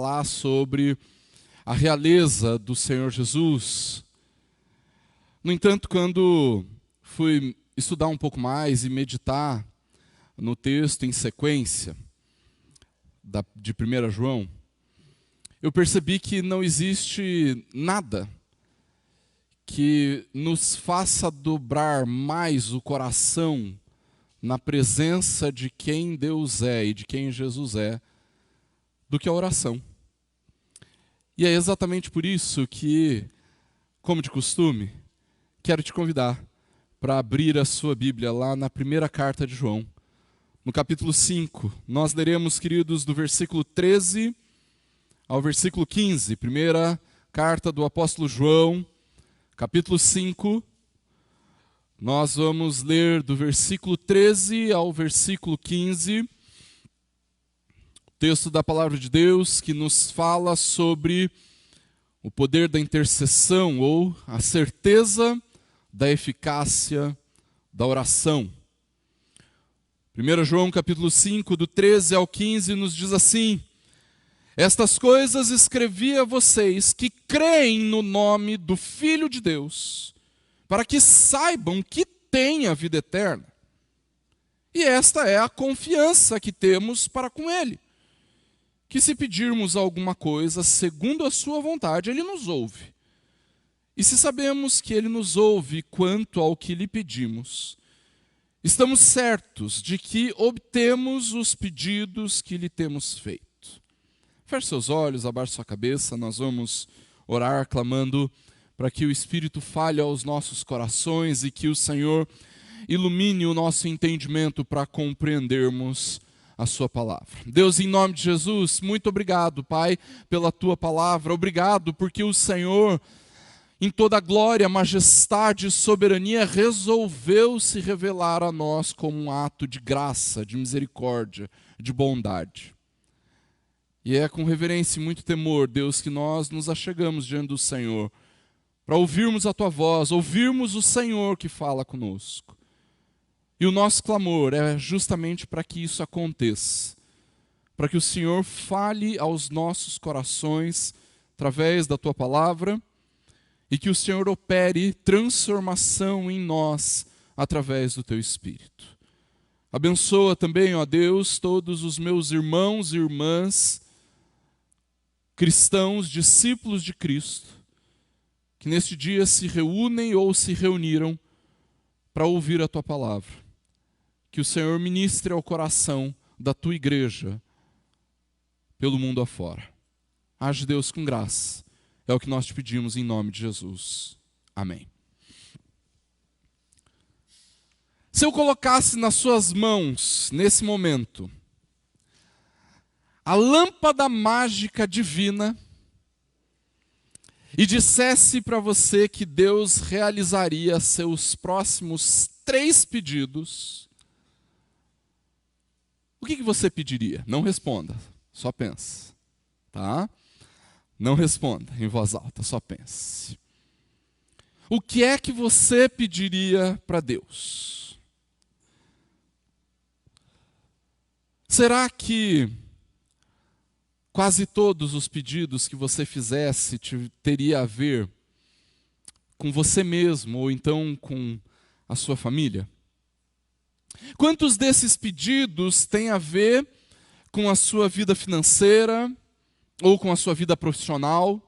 falar sobre a realeza do Senhor Jesus. No entanto, quando fui estudar um pouco mais e meditar no texto em sequência de 1 João, eu percebi que não existe nada que nos faça dobrar mais o coração na presença de quem Deus é e de quem Jesus é, do que a oração. E é exatamente por isso que, como de costume, quero te convidar para abrir a sua Bíblia lá na primeira carta de João, no capítulo 5. Nós leremos, queridos, do versículo 13 ao versículo 15. Primeira carta do apóstolo João, capítulo 5. Nós vamos ler do versículo 13 ao versículo 15. Texto da palavra de Deus que nos fala sobre o poder da intercessão ou a certeza da eficácia da oração. 1 João capítulo 5, do 13 ao 15, nos diz assim: estas coisas escrevi a vocês que creem no nome do Filho de Deus, para que saibam que têm a vida eterna. E esta é a confiança que temos para com Ele, que se pedirmos alguma coisa segundo a sua vontade, Ele nos ouve. E se sabemos que Ele nos ouve quanto ao que lhe pedimos, estamos certos de que obtemos os pedidos que lhe temos feito. Feche seus olhos, abaixe sua cabeça, nós vamos orar clamando para que o Espírito fale aos nossos corações e que o Senhor ilumine o nosso entendimento para compreendermos a sua palavra. Deus, em nome de Jesus, muito obrigado, Pai, pela tua palavra. Obrigado porque o Senhor, em toda a glória, majestade e soberania, resolveu se revelar a nós como um ato de graça, de misericórdia, de bondade. E é com reverência e muito temor, Deus, que nós nos achegamos diante do Senhor, para ouvirmos a tua voz, ouvirmos o Senhor que fala conosco. E o nosso clamor é justamente para que isso aconteça, para que o Senhor fale aos nossos corações através da tua palavra e que o Senhor opere transformação em nós através do teu Espírito. Abençoa também, ó Deus, todos os meus irmãos e irmãs, cristãos, discípulos de Cristo, que neste dia se reúnem ou se reuniram para ouvir a tua palavra. Que o Senhor ministre ao coração da tua igreja pelo mundo afora. Age, Deus, com graça. É o que nós te pedimos em nome de Jesus. Amém. Se eu colocasse nas suas mãos, nesse momento, a lâmpada mágica divina e dissesse para você que Deus realizaria seus próximos 3 pedidos, o que você pediria? Não responda, só pense, tá? Não responda em voz alta, só pense. O que é que você pediria para Deus? Será que quase todos os pedidos que você fizesse teria a ver com você mesmo ou então com a sua família? Quantos desses pedidos têm a ver com a sua vida financeira ou com a sua vida profissional?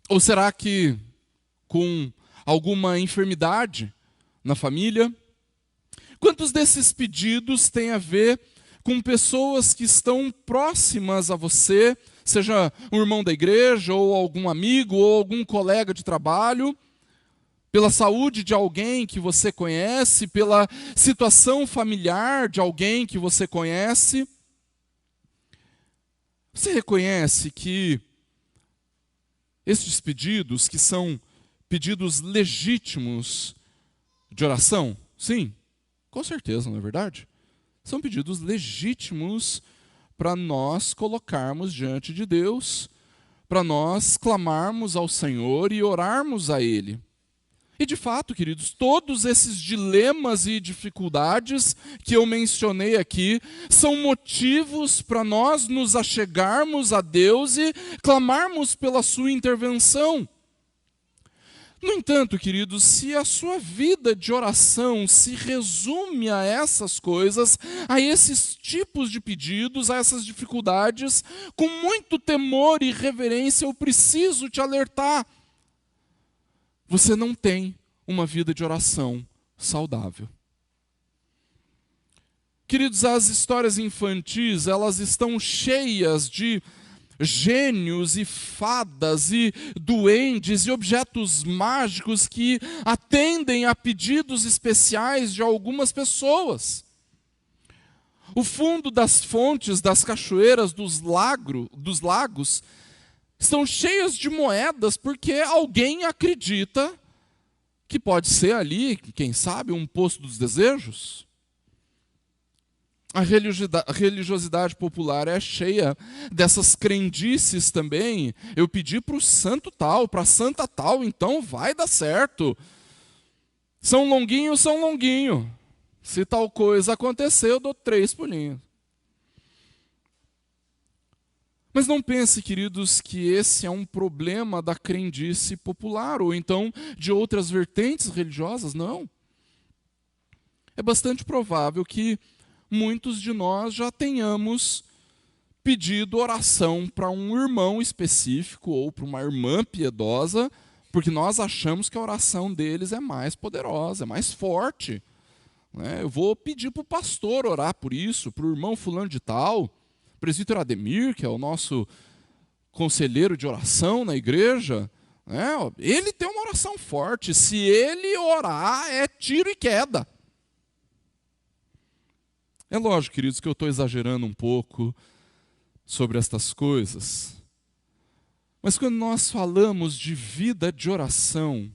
Ou será que com alguma enfermidade na família? Quantos desses pedidos têm a ver com pessoas que estão próximas a você, seja um irmão da igreja, ou algum amigo, ou algum colega de trabalho, pela saúde de alguém que você conhece, pela situação familiar de alguém que você conhece? Você reconhece que estes pedidos, que são pedidos legítimos de oração? Sim, com certeza, não é verdade? São pedidos legítimos para nós colocarmos diante de Deus, para nós clamarmos ao Senhor e orarmos a Ele. E de fato, queridos, todos esses dilemas e dificuldades que eu mencionei aqui são motivos para nós nos achegarmos a Deus e clamarmos pela sua intervenção. No entanto, queridos, se a sua vida de oração se resume a essas coisas, a esses tipos de pedidos, a essas dificuldades, com muito temor e reverência, eu preciso te alertar. Você não tem uma vida de oração saudável. Queridos, as histórias infantis, elas estão cheias de gênios e fadas e duendes e objetos mágicos que atendem a pedidos especiais de algumas pessoas. O fundo das fontes, das cachoeiras, dos lagos, estão cheias de moedas porque alguém acredita que pode ser ali, quem sabe, um poço dos desejos. A religiosidade popular é cheia dessas crendices também. Eu pedi para o santo tal, para a santa tal, então vai dar certo. São Longuinho. Se tal coisa acontecer, eu dou 3 pulinhos. Mas não pense, queridos, que esse é um problema da crendice popular, ou então de outras vertentes religiosas, não. É bastante provável que muitos de nós já tenhamos pedido oração para um irmão específico ou para uma irmã piedosa, porque nós achamos que a oração deles é mais poderosa, é mais forte. Eu vou pedir para o pastor orar por isso, para o irmão fulano de tal, presbítero Ademir, que é o nosso conselheiro de oração na igreja, ele tem uma oração forte. Se ele orar, é tiro e queda. É lógico, queridos, que eu estou exagerando um pouco sobre estas coisas. Mas quando nós falamos de vida de oração,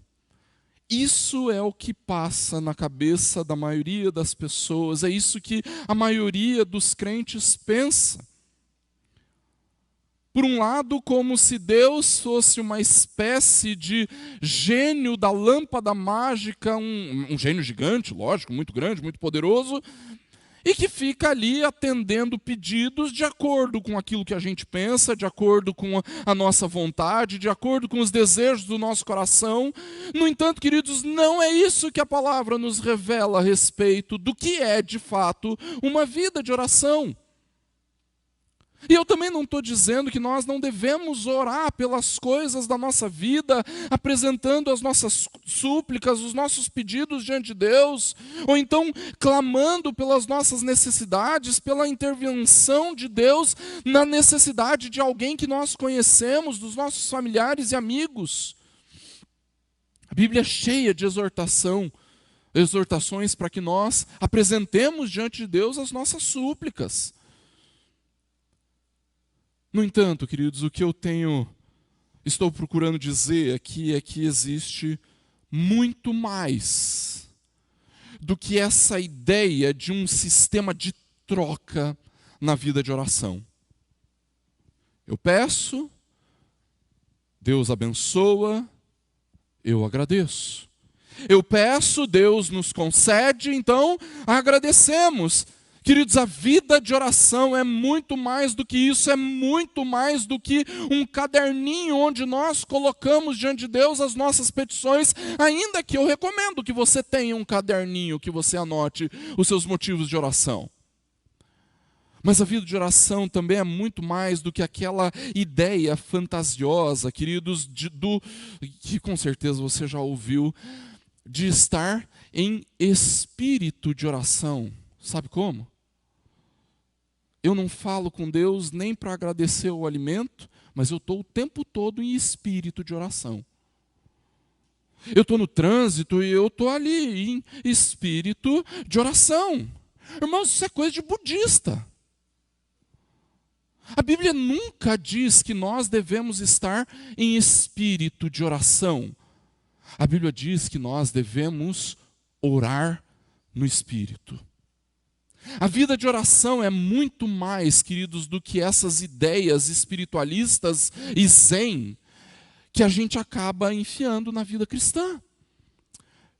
isso é o que passa na cabeça da maioria das pessoas, é isso que a maioria dos crentes pensa. Por um lado, como se Deus fosse uma espécie de gênio da lâmpada mágica, um gênio gigante, lógico, muito grande, muito poderoso, e que fica ali atendendo pedidos de acordo com aquilo que a gente pensa, de acordo com a nossa vontade, de acordo com os desejos do nosso coração. No entanto, queridos, não é isso que a palavra nos revela a respeito do que é, de fato, uma vida de oração. E eu também não estou dizendo que nós não devemos orar pelas coisas da nossa vida, apresentando as nossas súplicas, os nossos pedidos diante de Deus, ou então clamando pelas nossas necessidades, pela intervenção de Deus na necessidade de alguém que nós conhecemos, dos nossos familiares e amigos. A Bíblia é cheia de exortações para que nós apresentemos diante de Deus as nossas súplicas. No entanto, queridos, o que eu estou procurando dizer aqui é que existe muito mais do que essa ideia de um sistema de troca na vida de oração. Eu peço, Deus abençoa, eu agradeço. Eu peço, Deus nos concede, então agradecemos. Queridos, a vida de oração é muito mais do que isso, é muito mais do que um caderninho onde nós colocamos diante de Deus as nossas petições, ainda que eu recomendo que você tenha um caderninho, que você anote os seus motivos de oração. Mas a vida de oração também é muito mais do que aquela ideia fantasiosa, queridos, que com certeza você já ouviu, de estar em espírito de oração. Sabe como? Eu não falo com Deus nem para agradecer o alimento, mas eu estou o tempo todo em espírito de oração. Eu estou no trânsito e eu estou ali em espírito de oração. Irmãos, isso é coisa de budista. A Bíblia nunca diz que nós devemos estar em espírito de oração. A Bíblia diz que nós devemos orar no espírito. A vida de oração é muito mais, queridos, do que essas ideias espiritualistas e zen que a gente acaba enfiando na vida cristã.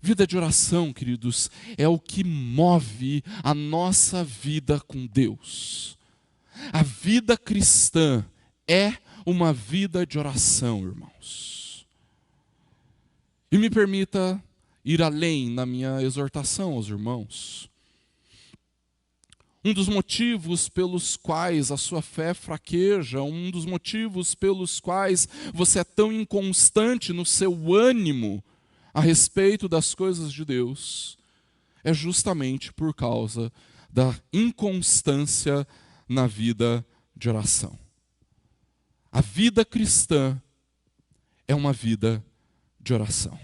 Vida de oração, queridos, é o que move a nossa vida com Deus. A vida cristã é uma vida de oração, irmãos. E me permita ir além na minha exortação aos irmãos. Um dos motivos pelos quais a sua fé fraqueja, um dos motivos pelos quais você é tão inconstante no seu ânimo a respeito das coisas de Deus, é justamente por causa da inconstância na vida de oração. A vida cristã é uma vida de oração.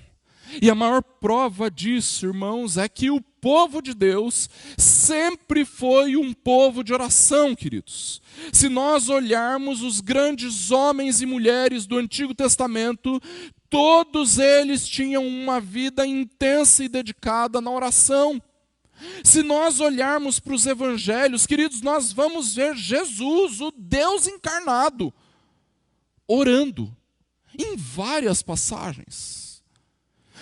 E a maior prova disso, irmãos, é que o povo de Deus sempre foi um povo de oração, queridos. Se nós olharmos os grandes homens e mulheres do Antigo Testamento, todos eles tinham uma vida intensa e dedicada na oração. Se nós olharmos para os evangelhos, queridos, nós vamos ver Jesus, o Deus encarnado, orando em várias passagens.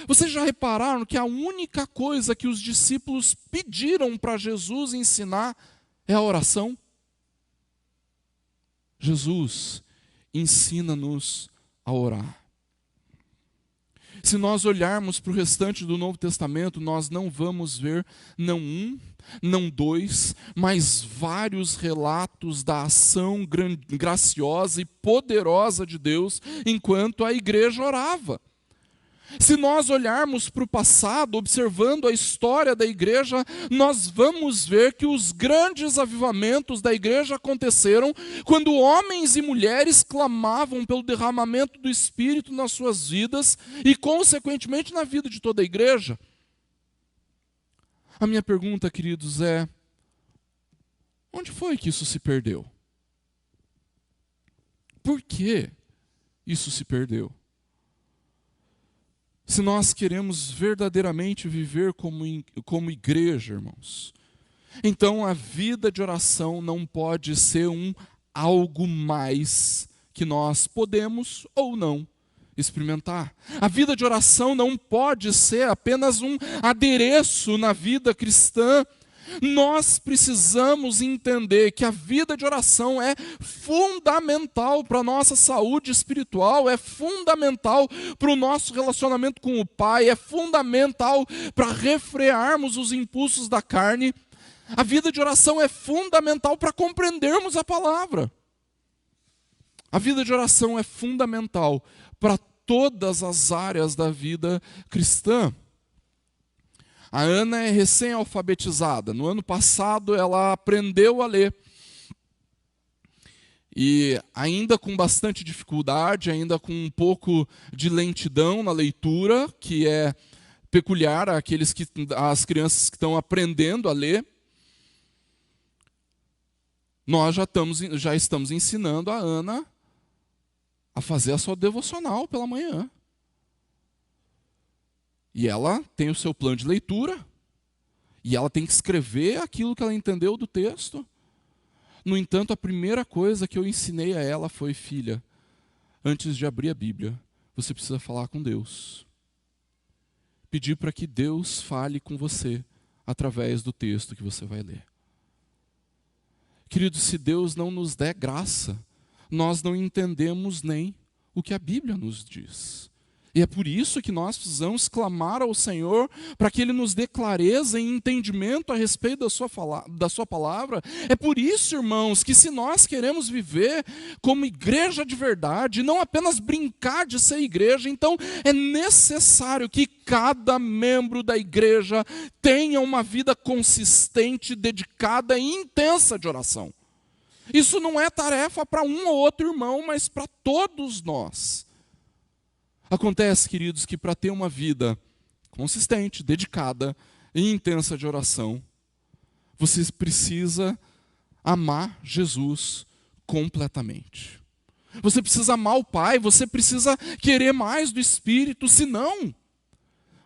Vocês já repararam que a única coisa que os discípulos pediram para Jesus ensinar é a oração? Jesus ensina-nos a orar. Se nós olharmos para o restante do Novo Testamento, nós não vamos ver não um, não dois, mas vários relatos da ação graciosa e poderosa de Deus enquanto a igreja orava. Se nós olharmos para o passado, observando a história da igreja, nós vamos ver que os grandes avivamentos da igreja aconteceram quando homens e mulheres clamavam pelo derramamento do Espírito nas suas vidas e, consequentemente, na vida de toda a igreja. A minha pergunta, queridos, é: onde foi que isso se perdeu? Por que isso se perdeu? Se nós queremos verdadeiramente viver como igreja, irmãos, então a vida de oração não pode ser algo mais que nós podemos ou não experimentar. A vida de oração não pode ser apenas um adereço na vida cristã. Nós precisamos entender que a vida de oração é fundamental para a nossa saúde espiritual, é fundamental para o nosso relacionamento com o Pai, é fundamental para refrearmos os impulsos da carne. A vida de oração é fundamental para compreendermos a palavra. A vida de oração é fundamental para todas as áreas da vida cristã. A Ana é recém-alfabetizada. No ano passado ela aprendeu a ler. E ainda com bastante dificuldade, ainda com um pouco de lentidão na leitura, que é peculiar às crianças que estão aprendendo a ler, nós já estamos ensinando a Ana a fazer a sua devocional pela manhã. E ela tem o seu plano de leitura, e ela tem que escrever aquilo que ela entendeu do texto. No entanto, a primeira coisa que eu ensinei a ela foi: filha, antes de abrir a Bíblia, você precisa falar com Deus. Pedir para que Deus fale com você através do texto que você vai ler. Queridos, se Deus não nos der graça, nós não entendemos nem o que a Bíblia nos diz. E é por isso que nós precisamos clamar ao Senhor para que Ele nos dê clareza e entendimento a respeito da sua palavra. É por isso, irmãos, que se nós queremos viver como igreja de verdade, não apenas brincar de ser igreja, então é necessário que cada membro da igreja tenha uma vida consistente, dedicada e intensa de oração. Isso não é tarefa para um ou outro irmão, mas para todos nós. Acontece, queridos, que para ter uma vida consistente, dedicada e intensa de oração, você precisa amar Jesus completamente. Você precisa amar o Pai, você precisa querer mais do Espírito, senão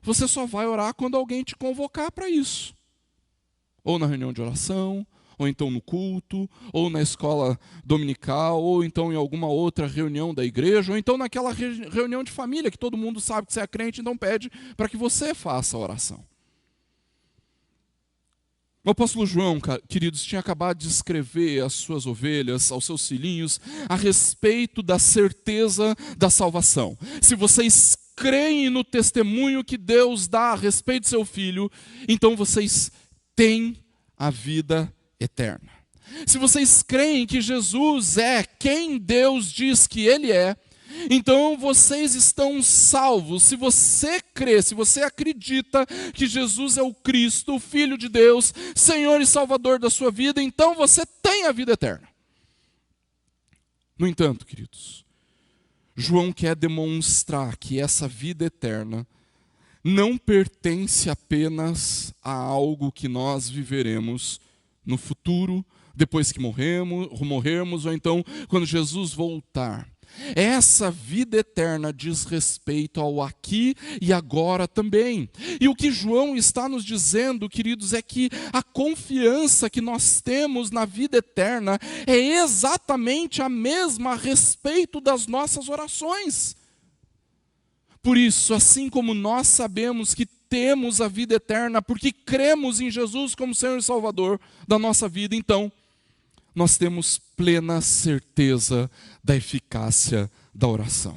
você só vai orar quando alguém te convocar para isso. Ou na reunião de oração, ou então no culto, ou na escola dominical, ou então em alguma outra reunião da igreja, ou então naquela reunião de família, que todo mundo sabe que você é crente, então pede para que você faça a oração. O apóstolo João, queridos, tinha acabado de escrever às suas ovelhas, aos seus filhinhos, a respeito da certeza da salvação. Se vocês creem no testemunho que Deus dá a respeito do seu filho, então vocês têm a vida eterna. Se vocês creem que Jesus é quem Deus diz que Ele é, então vocês estão salvos. Se você crê, se você acredita que Jesus é o Cristo, o Filho de Deus, Senhor e Salvador da sua vida, então você tem a vida eterna. No entanto, queridos, João quer demonstrar que essa vida eterna não pertence apenas a algo que nós viveremos no futuro, depois que morrermos, ou então quando Jesus voltar. Essa vida eterna diz respeito ao aqui e agora também. E o que João está nos dizendo, queridos, é que a confiança que nós temos na vida eterna é exatamente a mesma a respeito das nossas orações. Por isso, assim como nós sabemos que temos a vida eterna, porque cremos em Jesus como Senhor e Salvador da nossa vida, então nós temos plena certeza da eficácia da oração.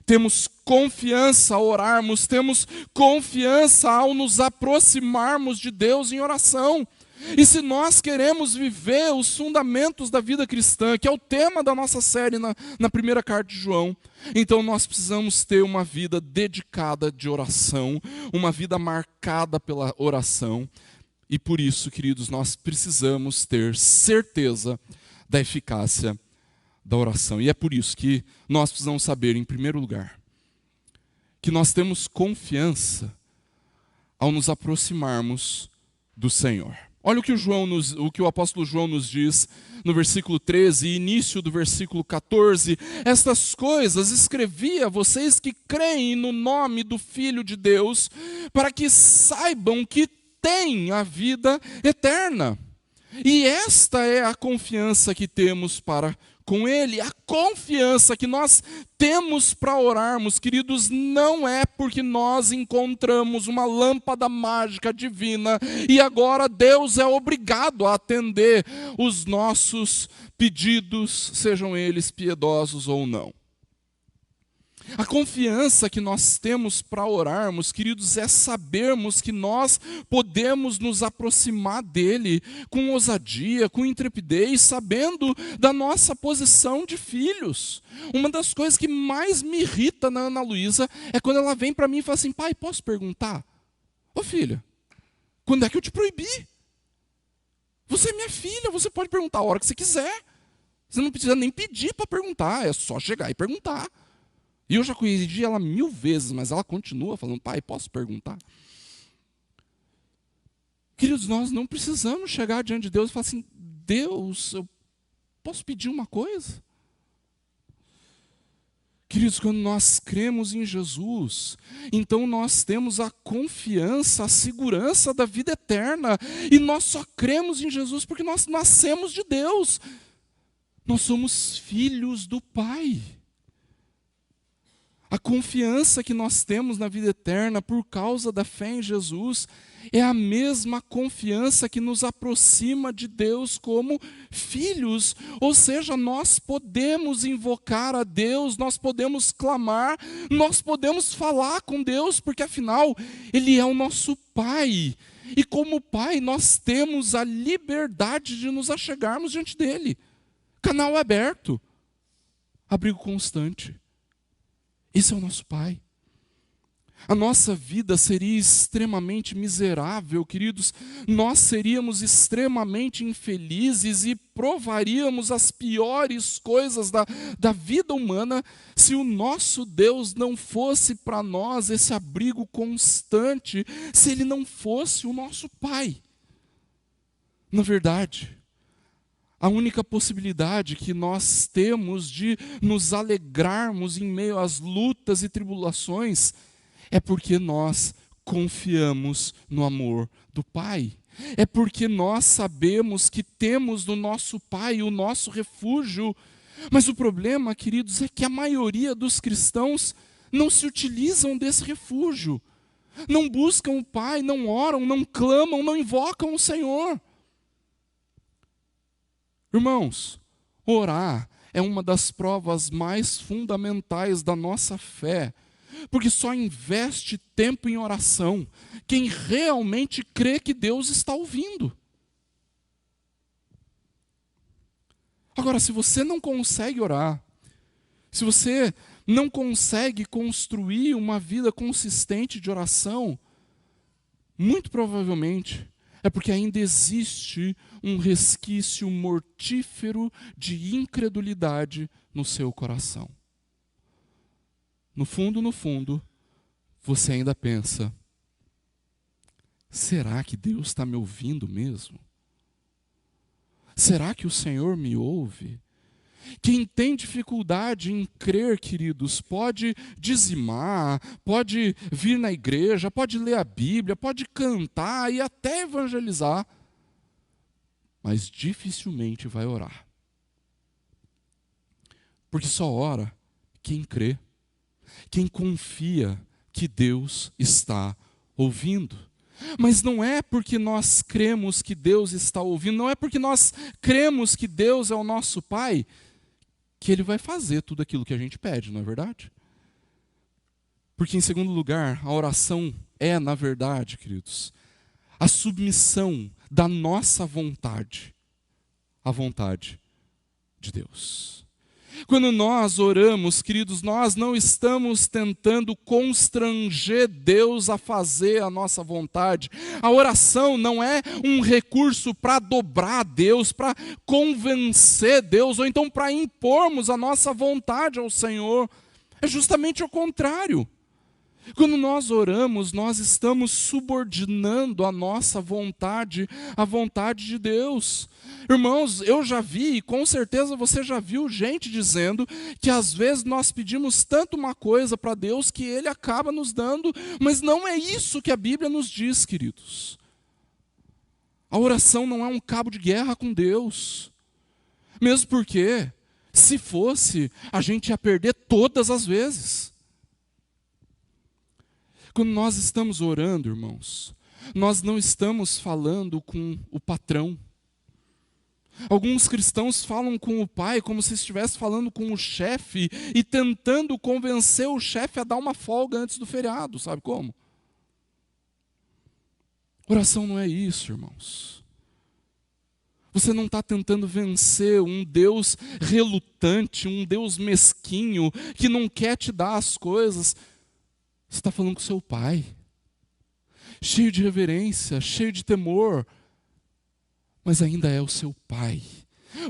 Temos confiança ao orarmos, temos confiança ao nos aproximarmos de Deus em oração. E se nós queremos viver os fundamentos da vida cristã, que é o tema da nossa série na primeira carta de João, então nós precisamos ter uma vida dedicada de oração, uma vida marcada pela oração. E por isso, queridos, nós precisamos ter certeza da eficácia da oração. E é por isso que nós precisamos saber, em primeiro lugar, que nós temos confiança ao nos aproximarmos do Senhor. Olha o que o apóstolo João nos diz no versículo 13 e início do versículo 14. Estas coisas escrevi a vocês que creem no nome do Filho de Deus, para que saibam que tem a vida eterna. E esta é a confiança que temos para com Ele. A confiança que nós temos para orarmos, queridos, não é porque nós encontramos uma lâmpada mágica divina e agora Deus é obrigado a atender os nossos pedidos, sejam eles piedosos ou não. A confiança que nós temos para orarmos, queridos, é sabermos que nós podemos nos aproximar dele com ousadia, com intrepidez, sabendo da nossa posição de filhos. Uma das coisas que mais me irrita na Ana Luísa é quando ela vem para mim e fala assim: pai, posso perguntar? Ô filha, quando é que eu te proibi? Você é minha filha, você pode perguntar a hora que você quiser. Você não precisa nem pedir para perguntar, é só chegar e perguntar. E eu já corrigi ela 1000 vezes, mas ela continua falando: pai, posso perguntar? Queridos, nós não precisamos chegar diante de Deus e falar assim: Deus, eu posso pedir uma coisa? Queridos, quando nós cremos em Jesus, então nós temos a confiança, a segurança da vida eterna. E nós só cremos em Jesus porque nós nascemos de Deus. Nós somos filhos do Pai. A confiança que nós temos na vida eterna por causa da fé em Jesus é a mesma confiança que nos aproxima de Deus como filhos. Ou seja, nós podemos invocar a Deus, nós podemos clamar, nós podemos falar com Deus, porque afinal Ele é o nosso Pai. E como Pai nós temos a liberdade de nos achegarmos diante dEle. Canal aberto, abrigo constante. Esse é o nosso Pai. A nossa vida seria extremamente miserável, queridos. Nós seríamos extremamente infelizes e provaríamos as piores coisas da vida humana se o nosso Deus não fosse para nós esse abrigo constante, se Ele não fosse o nosso Pai. Na verdade, a única possibilidade que nós temos de nos alegrarmos em meio às lutas e tribulações é porque nós confiamos no amor do Pai. é porque nós sabemos que temos no nosso Pai o nosso refúgio. Mas o problema, queridos, é que a maioria dos cristãos não se utilizam desse refúgio. Não buscam o Pai, não oram, não clamam, não invocam o Senhor. Irmãos, orar é uma das provas mais fundamentais da nossa fé, porque só investe tempo em oração quem realmente crê que Deus está ouvindo. Agora, se você não consegue orar, se você não consegue construir uma vida consistente de oração, muito provavelmente é porque ainda existe um resquício mortífero de incredulidade no seu coração. No fundo, você ainda pensa: será que Deus está me ouvindo mesmo? Será que o Senhor me ouve? Quem tem dificuldade em crer, queridos, pode dizimar, pode vir na igreja, pode ler a Bíblia, pode cantar e até evangelizar, mas dificilmente vai orar. Porque só ora quem crê, quem confia que Deus está ouvindo. Mas não é porque nós cremos que Deus está ouvindo, não é porque nós cremos que Deus é o nosso Pai, que Ele vai fazer tudo aquilo que a gente pede, não é verdade? Porque, em segundo lugar, a oração é, na verdade, queridos, a submissão da nossa vontade à vontade de Deus. Quando nós oramos, queridos, nós não estamos tentando constranger Deus a fazer a nossa vontade. A oração não é um recurso para dobrar Deus, para convencer Deus, ou então para impormos a nossa vontade ao Senhor. É justamente o contrário. Quando nós oramos, nós estamos subordinando a nossa vontade à vontade de Deus. Irmãos, eu já vi, e com certeza você já viu gente dizendo que às vezes nós pedimos tanto uma coisa para Deus que Ele acaba nos dando, mas não é isso que a Bíblia nos diz, queridos. A oração não é um cabo de guerra com Deus. Mesmo porque, se fosse, a gente ia perder todas as vezes. Quando nós estamos orando, irmãos, nós não estamos falando com o patrão. Alguns cristãos falam com o Pai como se estivesse falando com o chefe e tentando convencer o chefe a dar uma folga antes do feriado, sabe como? Oração não é isso, irmãos. Você não está tentando vencer um Deus relutante, um Deus mesquinho, que não quer te dar as coisas. Você está falando com seu Pai, cheio de reverência, cheio de temor, mas ainda é o seu Pai.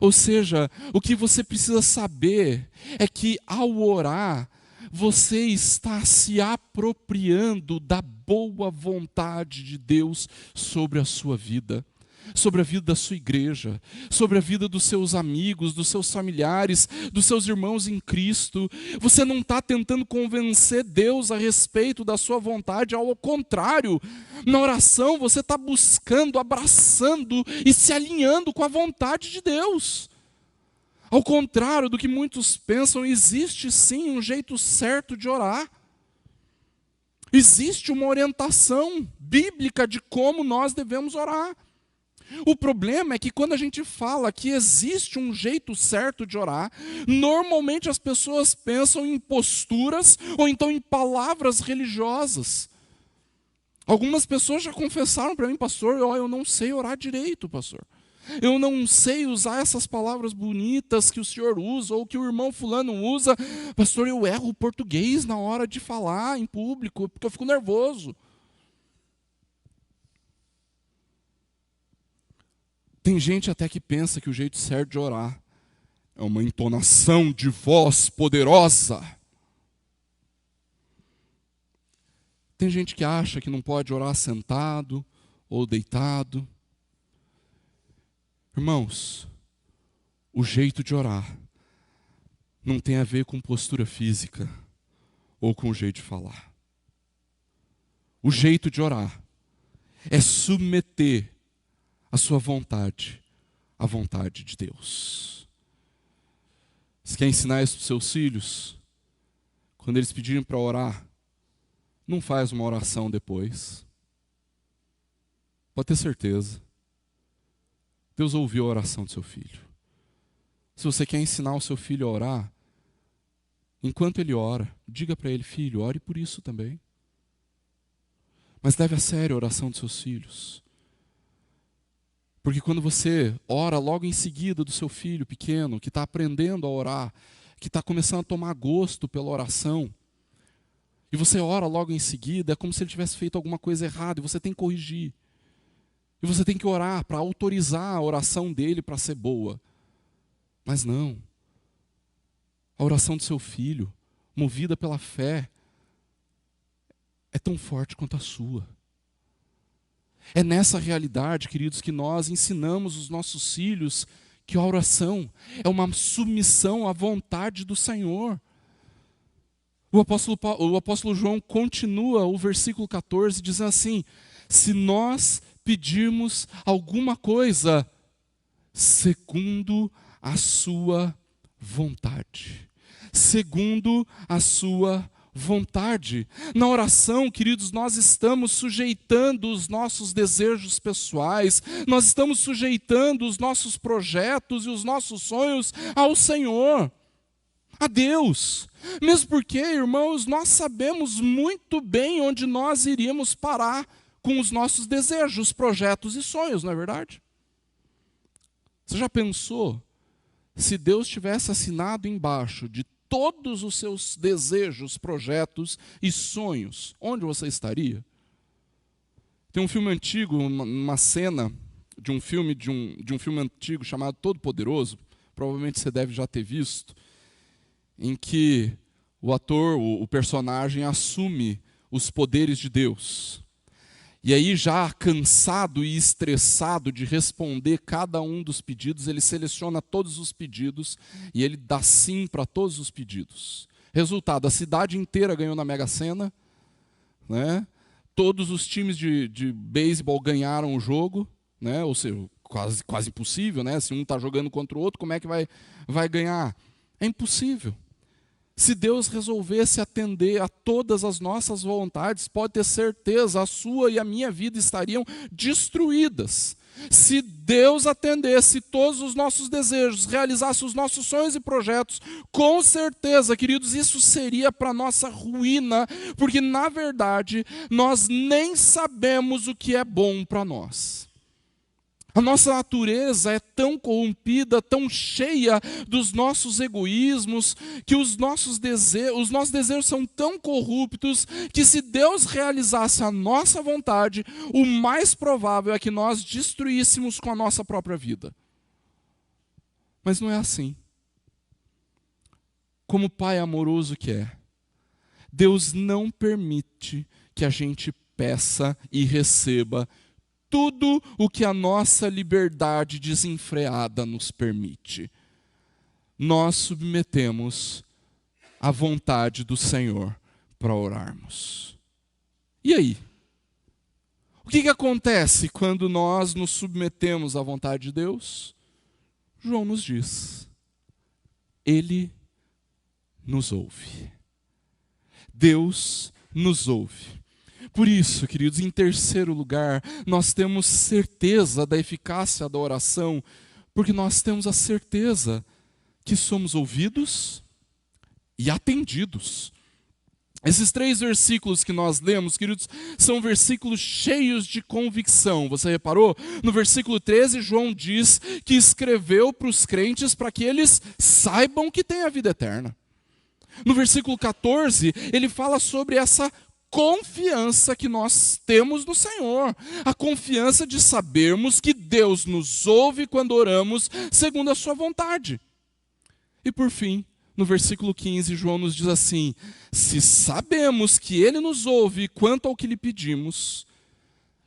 Ou seja, o que você precisa saber é que ao orar, você está se apropriando da boa vontade de Deus sobre a sua vida, sobre a vida da sua igreja, sobre a vida dos seus amigos, dos seus familiares, dos seus irmãos em Cristo. Você não está tentando convencer Deus a respeito da sua vontade, ao contrário, na oração você está buscando, abraçando e se alinhando com a vontade de Deus. Ao contrário do que muitos pensam, existe sim um jeito certo de orar. Existe uma orientação bíblica de como nós devemos orar. O problema é que quando a gente fala que existe um jeito certo de orar, normalmente as pessoas pensam em posturas ou então em palavras religiosas. Algumas pessoas já confessaram para mim: pastor, eu não sei orar direito, pastor. Eu não sei usar essas palavras bonitas que o senhor usa ou que o irmão fulano usa. Pastor, eu erro o português na hora de falar em público, porque eu fico nervoso. Tem gente até que pensa que o jeito certo de orar é uma entonação de voz poderosa. Tem gente que acha que não pode orar sentado ou deitado. Irmãos, o jeito de orar não tem a ver com postura física ou com o jeito de falar. O jeito de orar é submeter a sua vontade, a vontade de Deus. Você quer ensinar isso para os seus filhos? Quando eles pedirem para orar, não faz uma oração depois. Pode ter certeza. Deus ouviu a oração do seu filho. Se você quer ensinar o seu filho a orar, enquanto ele ora, diga para ele: filho, ore por isso também. Mas leve a sério a oração dos seus filhos. Porque quando você ora logo em seguida do seu filho pequeno, que está aprendendo a orar, que está começando a tomar gosto pela oração, e você ora logo em seguida, é como se ele tivesse feito alguma coisa errada, e você tem que corrigir. E você tem que orar para autorizar a oração dele para ser boa. Mas não. A oração do seu filho, movida pela fé, é tão forte quanto a sua. É nessa realidade, queridos, que nós ensinamos os nossos filhos que a oração é uma submissão à vontade do Senhor. O apóstolo João continua o versículo 14 dizendo assim: se nós pedirmos alguma coisa segundo a sua vontade. Segundo a sua vontade. Na oração, queridos, nós estamos sujeitando os nossos desejos pessoais, nós estamos sujeitando os nossos projetos e os nossos sonhos ao Senhor, a Deus. Mesmo porque, irmãos, nós sabemos muito bem onde nós iríamos parar com os nossos desejos, projetos e sonhos, não é verdade? Você já pensou se Deus tivesse assinado embaixo de todos os seus desejos, projetos e sonhos, onde você estaria? Tem um filme antigo, uma cena de um filme antigo chamado Todo Poderoso, provavelmente você deve já ter visto, em que o ator, o personagem, assume os poderes de Deus. E aí, já cansado e estressado de responder cada um dos pedidos, ele seleciona todos os pedidos e ele dá sim para todos os pedidos. Resultado, a cidade inteira ganhou na Mega Sena, né? Todos os times de beisebol ganharam o jogo, né? Ou seja, quase impossível, né? Se um está jogando contra o outro, como é que vai ganhar? É impossível. Se Deus resolvesse atender a todas as nossas vontades, pode ter certeza, a sua e a minha vida estariam destruídas. Se Deus atendesse todos os nossos desejos, realizasse os nossos sonhos e projetos, com certeza, queridos, isso seria para nossa ruína, porque na verdade nós nem sabemos o que é bom para nós. A nossa natureza é tão corrompida, tão cheia dos nossos egoísmos, que os nossos desejos são tão corruptos, que se Deus realizasse a nossa vontade, o mais provável é que nós destruíssemos com a nossa própria vida. Mas não é assim. Como Pai amoroso que é, Deus não permite que a gente peça e receba tudo o que a nossa liberdade desenfreada nos permite. Nós submetemos à vontade do Senhor para orarmos. E aí? O que acontece quando nós nos submetemos à vontade de Deus? João nos diz: Ele nos ouve. Deus nos ouve. Por isso, queridos, em terceiro lugar, nós temos certeza da eficácia da oração, porque nós temos a certeza que somos ouvidos e atendidos. Esses 3 versículos que nós lemos, queridos, são versículos cheios de convicção. Você reparou? No versículo 13, João diz que escreveu para os crentes para que eles saibam que têm a vida eterna. No versículo 14, ele fala sobre essa confiança que nós temos no Senhor, a confiança de sabermos que Deus nos ouve quando oramos segundo a sua vontade. E por fim, no versículo 15, João nos diz assim: se sabemos que Ele nos ouve quanto ao que lhe pedimos,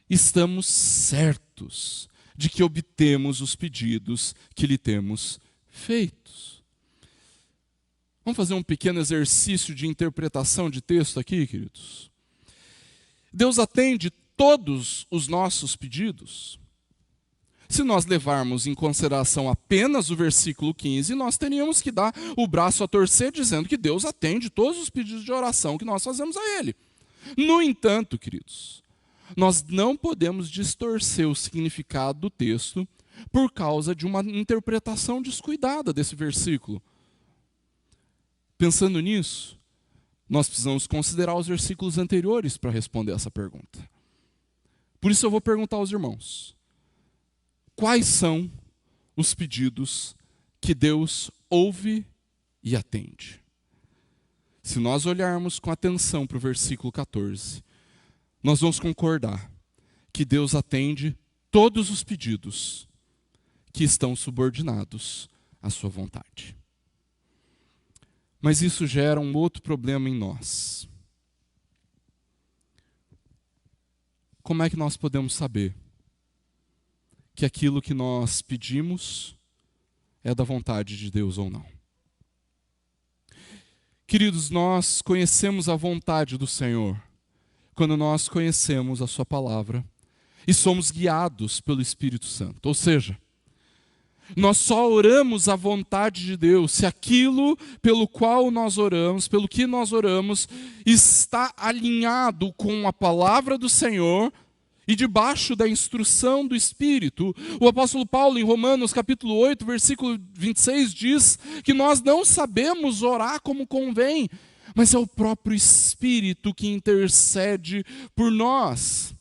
estamos certos de que obtemos os pedidos que lhe temos feitos. Vamos fazer um pequeno exercício de interpretação de texto aqui, queridos? Deus atende todos os nossos pedidos? Se nós levarmos em consideração apenas o versículo 15, nós teríamos que dar o braço a torcer dizendo que Deus atende todos os pedidos de oração que nós fazemos a Ele. No entanto, queridos, nós não podemos distorcer o significado do texto por causa de uma interpretação descuidada desse versículo. Pensando nisso, nós precisamos considerar os versículos anteriores para responder essa pergunta. Por isso eu vou perguntar aos irmãos: quais são os pedidos que Deus ouve e atende? Se nós olharmos com atenção para o versículo 14, nós vamos concordar que Deus atende todos os pedidos que estão subordinados à sua vontade. Mas isso gera um outro problema em nós. Como é que nós podemos saber que aquilo que nós pedimos é da vontade de Deus ou não? Queridos, nós conhecemos a vontade do Senhor quando nós conhecemos a sua palavra e somos guiados pelo Espírito Santo. Ou seja, nós só oramos a vontade de Deus se aquilo pelo qual nós oramos, pelo que nós oramos, está alinhado com a palavra do Senhor e debaixo da instrução do Espírito. O apóstolo Paulo, em Romanos capítulo 8, versículo 26, diz que nós não sabemos orar como convém, mas é o próprio Espírito que intercede por nós.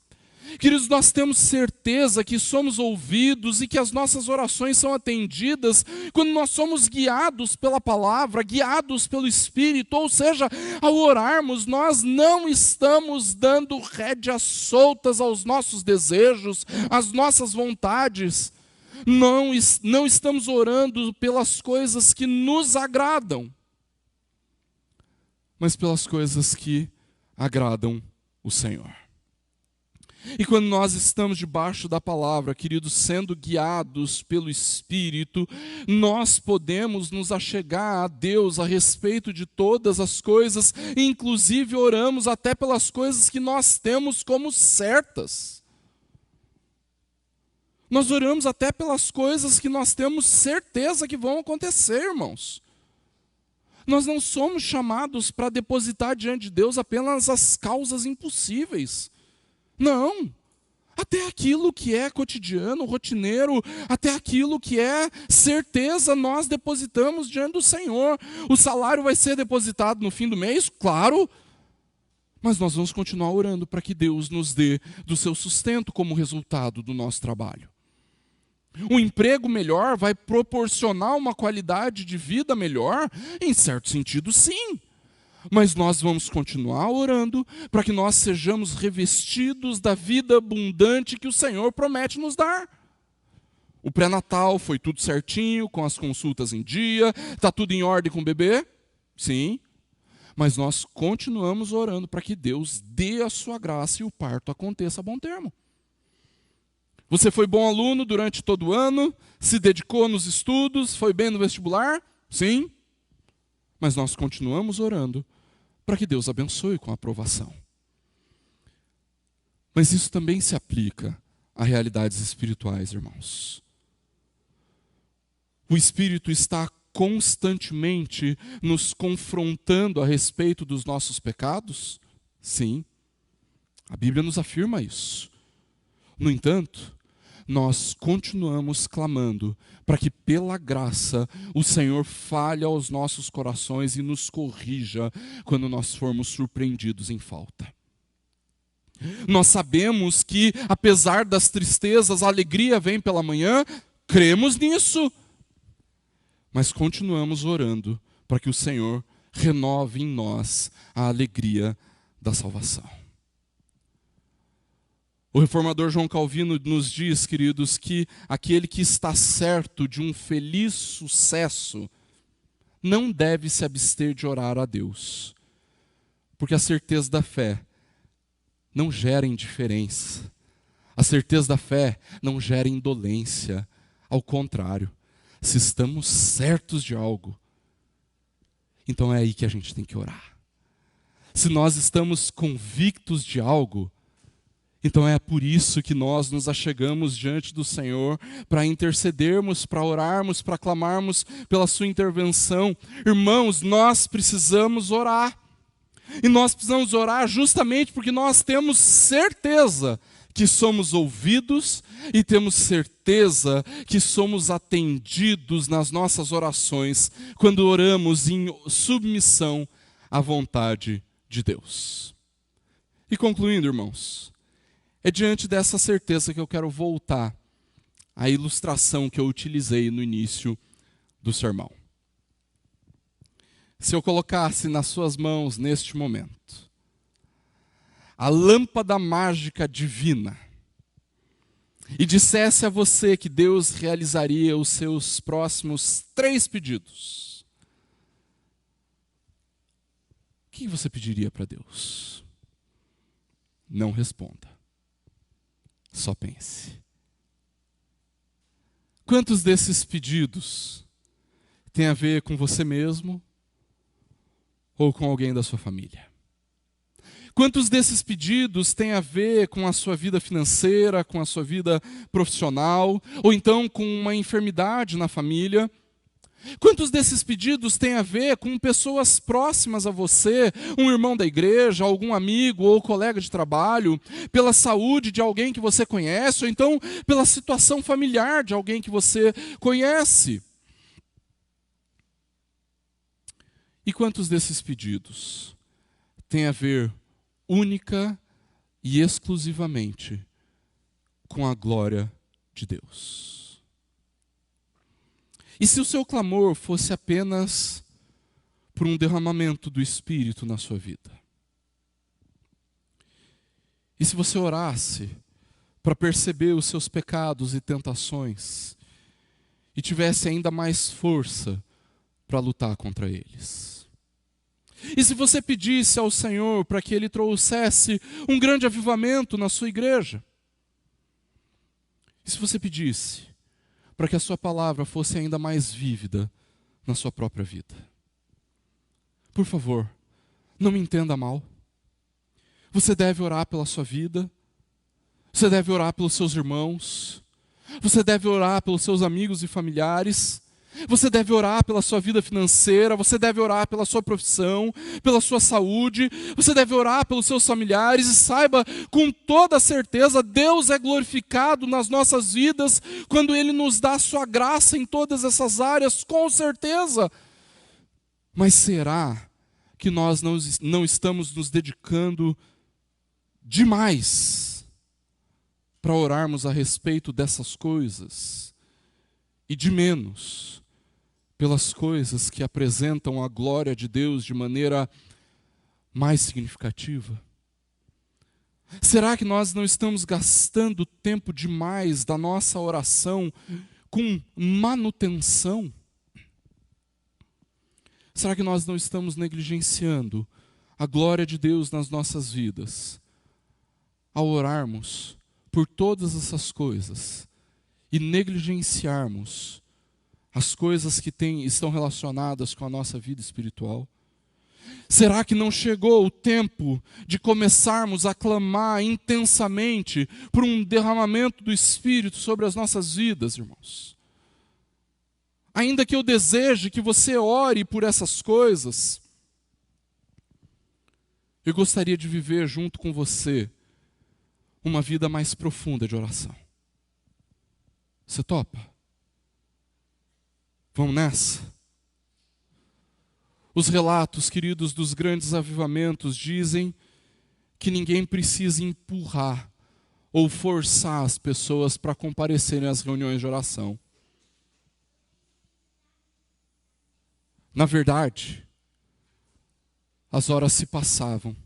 Queridos, nós temos certeza que somos ouvidos e que as nossas orações são atendidas quando nós somos guiados pela palavra, guiados pelo Espírito. Ou seja, ao orarmos, nós não estamos dando rédeas soltas aos nossos desejos, às nossas vontades. Não estamos orando pelas coisas que nos agradam, mas pelas coisas que agradam o Senhor. E quando nós estamos debaixo da palavra, queridos, sendo guiados pelo Espírito, nós podemos nos achegar a Deus a respeito de todas as coisas, e inclusive oramos até pelas coisas que nós temos como certas. Nós oramos até pelas coisas que nós temos certeza que vão acontecer, irmãos. Nós não somos chamados para depositar diante de Deus apenas as causas impossíveis. Não, até aquilo que é cotidiano, rotineiro, até aquilo que é certeza, nós depositamos diante do Senhor. O salário vai ser depositado no fim do mês? Claro, mas nós vamos continuar orando para que Deus nos dê do seu sustento como resultado do nosso trabalho. Um emprego melhor vai proporcionar uma qualidade de vida melhor? Em certo sentido, sim. Mas nós vamos continuar orando para que nós sejamos revestidos da vida abundante que o Senhor promete nos dar. O pré-natal foi tudo certinho, com as consultas em dia, está tudo em ordem com o bebê? Sim. Mas nós continuamos orando para que Deus dê a sua graça e o parto aconteça a bom termo. Você foi bom aluno durante todo o ano, se dedicou nos estudos, foi bem no vestibular? Sim. Mas nós continuamos orando para que Deus abençoe com a aprovação. Mas isso também se aplica a realidades espirituais, irmãos. O Espírito está constantemente nos confrontando a respeito dos nossos pecados? Sim. A Bíblia nos afirma isso. No entanto, nós continuamos clamando para que, pela graça, o Senhor fale aos nossos corações e nos corrija quando nós formos surpreendidos em falta. Nós sabemos que, apesar das tristezas, a alegria vem pela manhã, cremos nisso, mas continuamos orando para que o Senhor renove em nós a alegria da salvação. O reformador João Calvino nos diz, queridos, que aquele que está certo de um feliz sucesso não deve se abster de orar a Deus, porque a certeza da fé não gera indiferença, a certeza da fé não gera indolência. Ao contrário, se estamos certos de algo, então é aí que a gente tem que orar. Se nós estamos convictos de algo, Então é por isso que nós nos achegamos diante do Senhor, para intercedermos, para orarmos, para clamarmos pela sua intervenção. Irmãos, nós precisamos orar. E nós precisamos orar justamente porque nós temos certeza que somos ouvidos e temos certeza que somos atendidos nas nossas orações quando oramos em submissão à vontade de Deus. E concluindo, irmãos, é diante dessa certeza que eu quero voltar à ilustração que eu utilizei no início do sermão. Se eu colocasse nas suas mãos, neste momento, a lâmpada mágica divina e dissesse a você que Deus realizaria os seus próximos 3 pedidos, o que você pediria para Deus? Não responda. Só pense. Quantos desses pedidos têm a ver com você mesmo ou com alguém da sua família? Quantos desses pedidos têm a ver com a sua vida financeira, com a sua vida profissional, ou então com uma enfermidade na família? Quantos desses pedidos têm a ver com pessoas próximas a você, um irmão da igreja, algum amigo ou colega de trabalho, pela saúde de alguém que você conhece, ou então pela situação familiar de alguém que você conhece? E quantos desses pedidos têm a ver única e exclusivamente com a glória de Deus? E se o seu clamor fosse apenas por um derramamento do Espírito na sua vida? E se você orasse para perceber os seus pecados e tentações e tivesse ainda mais força para lutar contra eles? E se você pedisse ao Senhor para que Ele trouxesse um grande avivamento na sua igreja? E se você pedisse para que a sua palavra fosse ainda mais vívida na sua própria vida? Por favor, não me entenda mal. Você deve orar pela sua vida, você deve orar pelos seus irmãos, você deve orar pelos seus amigos e familiares, você deve orar pela sua vida financeira, você deve orar pela sua profissão, pela sua saúde, você deve orar pelos seus familiares, e saiba com toda certeza, Deus é glorificado nas nossas vidas quando Ele nos dá a sua graça em todas essas áreas, com certeza. Mas será que nós não estamos nos dedicando demais para orarmos a respeito dessas coisas e de menos pelas coisas que apresentam a glória de Deus de maneira mais significativa? Será que nós não estamos gastando tempo demais da nossa oração com manutenção? Será que nós não estamos negligenciando a glória de Deus nas nossas vidas ao orarmos por todas essas coisas e negligenciarmos as coisas que estão relacionadas com a nossa vida espiritual? Será que não chegou o tempo de começarmos a clamar intensamente por um derramamento do Espírito sobre as nossas vidas, irmãos? Ainda que eu deseje que você ore por essas coisas, eu gostaria de viver junto com você uma vida mais profunda de oração. Você topa? Vamos nessa? Os relatos, queridos, dos grandes avivamentos dizem que ninguém precisa empurrar ou forçar as pessoas para comparecerem às reuniões de oração. Na verdade, as horas se passavam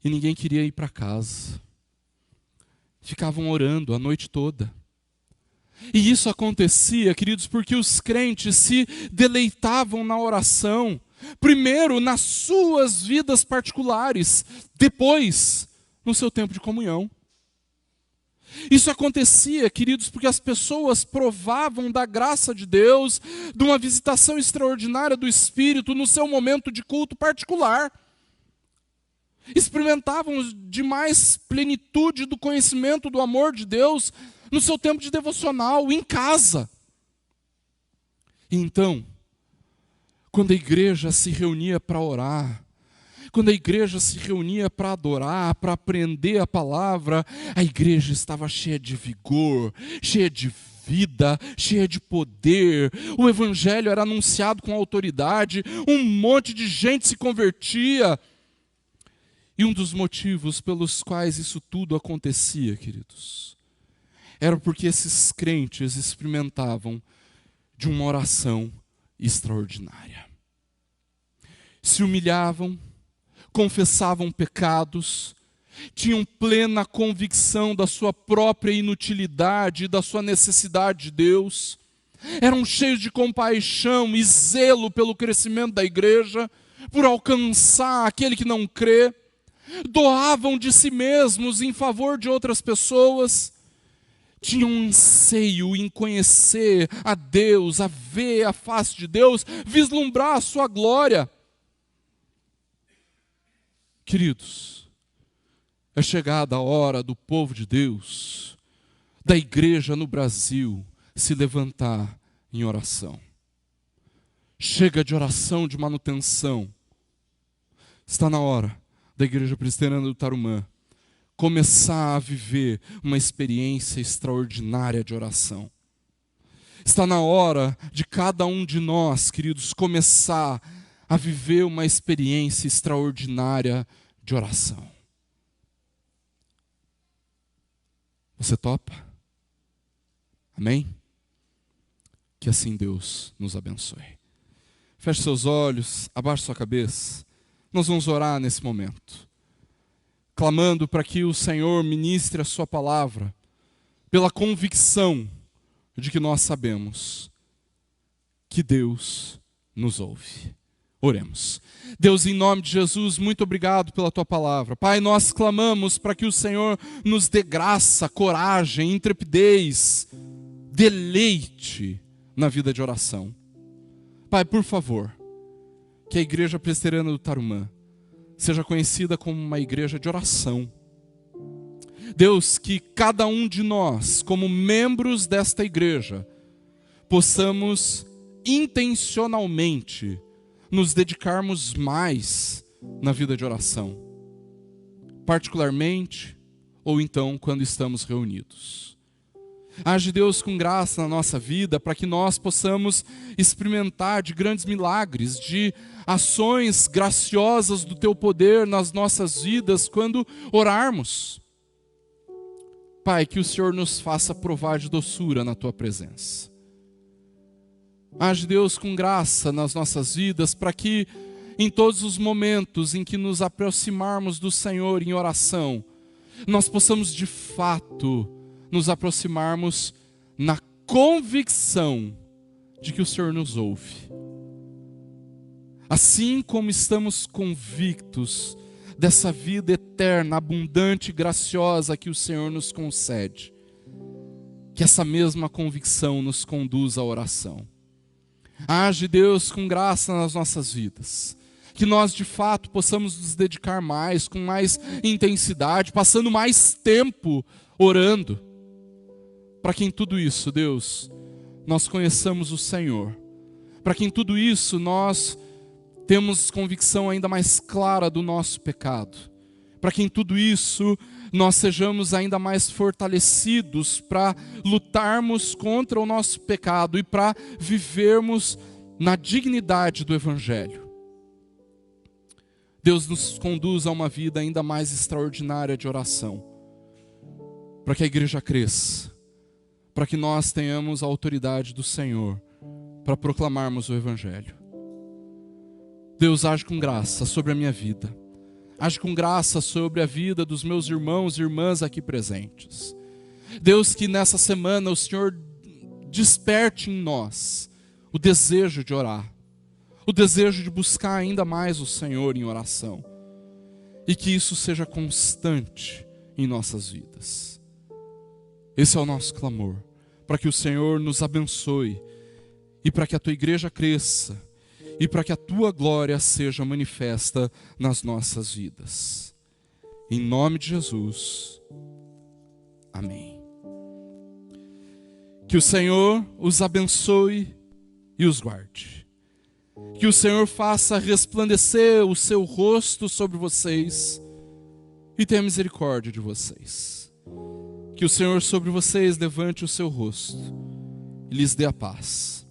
e ninguém queria ir para casa. Ficavam orando a noite toda. E isso acontecia, queridos, porque os crentes se deleitavam na oração, primeiro nas suas vidas particulares, depois no seu tempo de comunhão. Isso acontecia, queridos, porque as pessoas provavam da graça de Deus, de uma visitação extraordinária do Espírito no seu momento de culto particular. experimentavam de mais plenitude do conhecimento do amor de Deus no seu tempo de devocional, em casa. E então, quando a igreja se reunia para orar, quando a igreja se reunia para adorar, para aprender a palavra, a igreja estava cheia de vigor, cheia de vida, cheia de poder. O evangelho era anunciado com autoridade, um monte de gente se convertia. E um dos motivos pelos quais isso tudo acontecia, queridos, era porque esses crentes experimentavam de uma oração extraordinária. Se humilhavam, confessavam pecados, tinham plena convicção da sua própria inutilidade e da sua necessidade de Deus, eram cheios de compaixão e zelo pelo crescimento da igreja, por alcançar aquele que não crê, doavam de si mesmos em favor de outras pessoas, tinham um anseio em conhecer a Deus, a ver a face de Deus, vislumbrar a sua glória. Queridos, é chegada a hora do povo de Deus, da igreja no Brasil, se levantar em oração. Chega de oração de manutenção. Está na hora da Igreja Presbiteriana do Tarumã começar a viver uma experiência extraordinária de oração. Está na hora de cada um de nós, queridos, começar a viver uma experiência extraordinária de oração. Você topa? Amém? Que assim Deus nos abençoe. Feche seus olhos, abaixe sua cabeça. Nós vamos orar nesse momento, clamando para que o Senhor ministre a sua palavra, pela convicção de que nós sabemos que Deus nos ouve. Oremos. Deus, em nome de Jesus, muito obrigado pela tua palavra. Pai, nós clamamos para que o Senhor nos dê graça, coragem, intrepidez, deleite na vida de oração. Pai, por favor, que a Igreja Presbiteriana do Tarumã seja conhecida como uma igreja de oração. Deus, que cada um de nós, como membros desta igreja, possamos intencionalmente nos dedicarmos mais na vida de oração, particularmente ou então quando estamos reunidos. Age, Deus, com graça na nossa vida, para que nós possamos experimentar de grandes milagres, de ações graciosas do Teu poder nas nossas vidas quando orarmos. Pai, que o Senhor nos faça provar de doçura na Tua presença. Age, Deus, com graça nas nossas vidas, para que em todos os momentos em que nos aproximarmos do Senhor em oração, nós possamos de fato nos aproximarmos na convicção de que o Senhor nos ouve. Assim como estamos convictos dessa vida eterna, abundante e graciosa que o Senhor nos concede, que essa mesma convicção nos conduza à oração. Age, Deus, com graça nas nossas vidas, que nós de fato possamos nos dedicar mais, com mais intensidade, passando mais tempo orando, para que em tudo isso, Deus, nós conheçamos o Senhor, para que em tudo isso nós temos convicção ainda mais clara do nosso pecado, para que em tudo isso nós sejamos ainda mais fortalecidos para lutarmos contra o nosso pecado e para vivermos na dignidade do Evangelho. Deus nos conduz a uma vida ainda mais extraordinária de oração, para que a igreja cresça, para que nós tenhamos a autoridade do Senhor para proclamarmos o Evangelho. Deus, age com graça sobre a minha vida. Age com graça sobre a vida dos meus irmãos e irmãs aqui presentes. Deus, que nessa semana o Senhor desperte em nós o desejo de orar, o desejo de buscar ainda mais o Senhor em oração, e que isso seja constante em nossas vidas. Esse é o nosso clamor, para que o Senhor nos abençoe, e para que a tua igreja cresça, e para que a tua glória seja manifesta nas nossas vidas. Em nome de Jesus. Amém. Que o Senhor os abençoe e os guarde. Que o Senhor faça resplandecer o seu rosto sobre vocês e tenha misericórdia de vocês. Que o Senhor sobre vocês levante o seu rosto e lhes dê a paz.